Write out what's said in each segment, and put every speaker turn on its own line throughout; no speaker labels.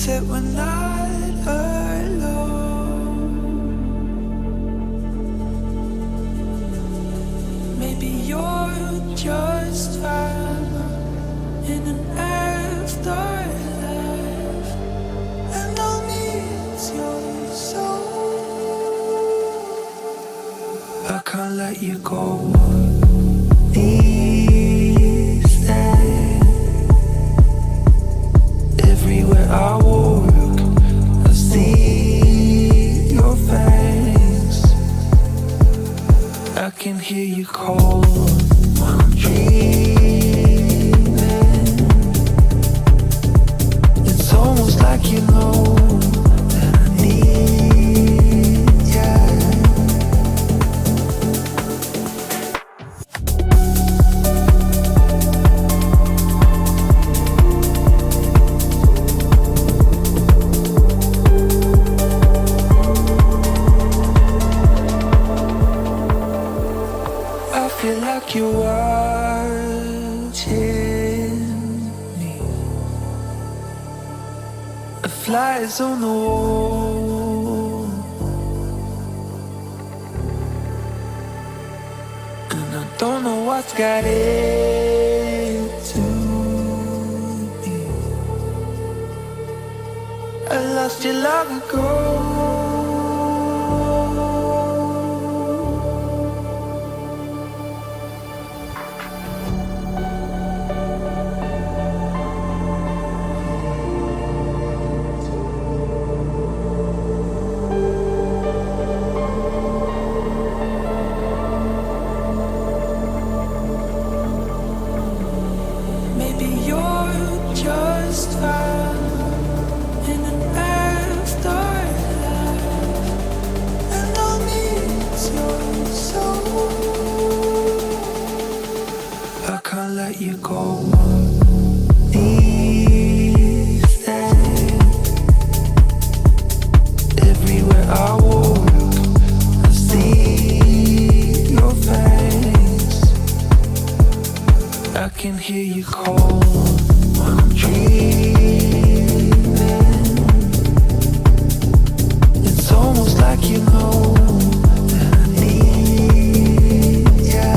said we're not alone. Maybe you're just fine in an afterlife, and I'll miss your soul. I can't let you go these days. Everywhere I walk, I see your face. I can hear you call when I'm dreaming. It's almost like you know that I need you. I feel like you're watching me. A fly is on the wall, and I don't know what's got into me. I lost you long ago. Maybe you're just fine in an afterlife, and I'll miss your soul. I can't let you go these days. Everywhere I walk, I see your face. I can hear you call when I'm dreaming. It's almost like you know that I need you.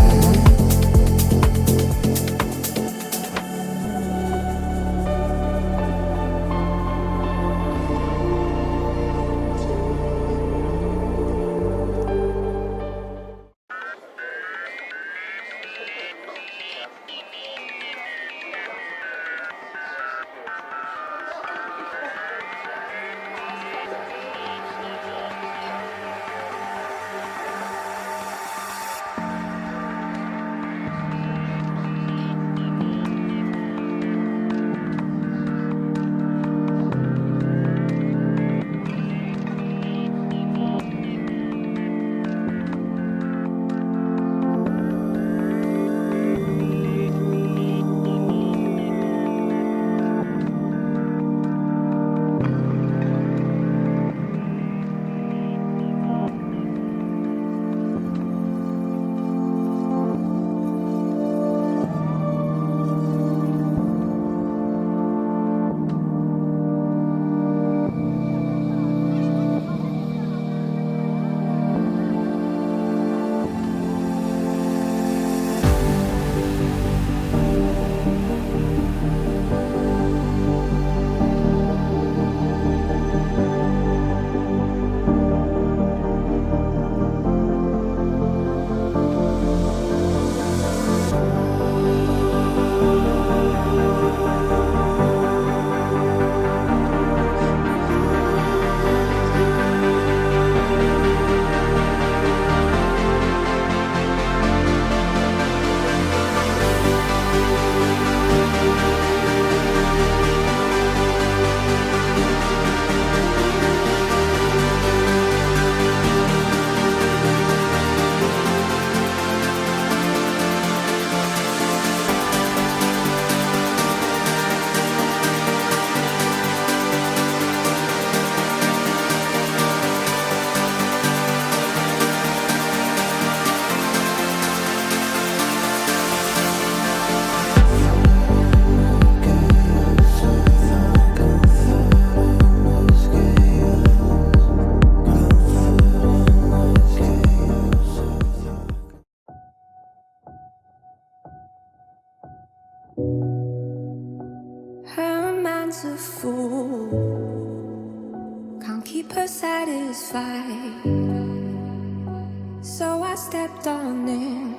stepped on in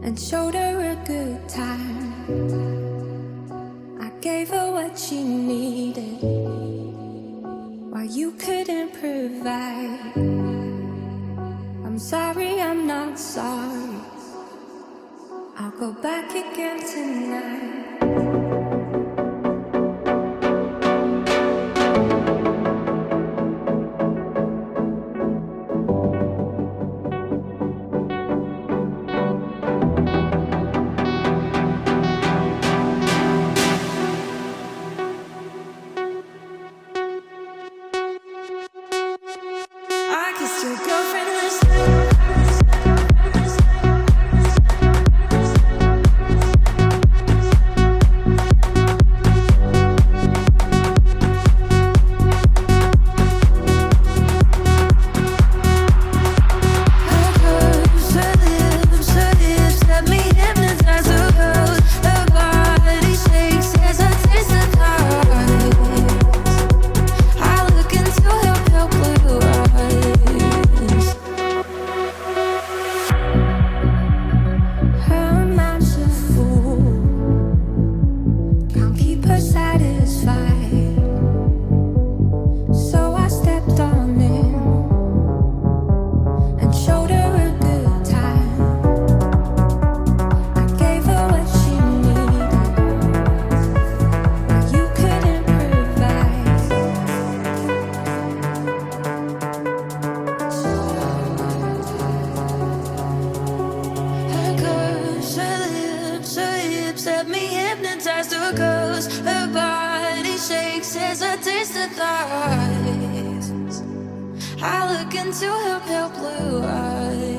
and showed her a good time. I gave her what she needed while you couldn't provide. I'm sorry, I'm not sorry. I'll go back again tonight. I kissed your girlfriend hypnotized her clothes. Her body shakes as I taste the thighs. I look into her pale blue eyes.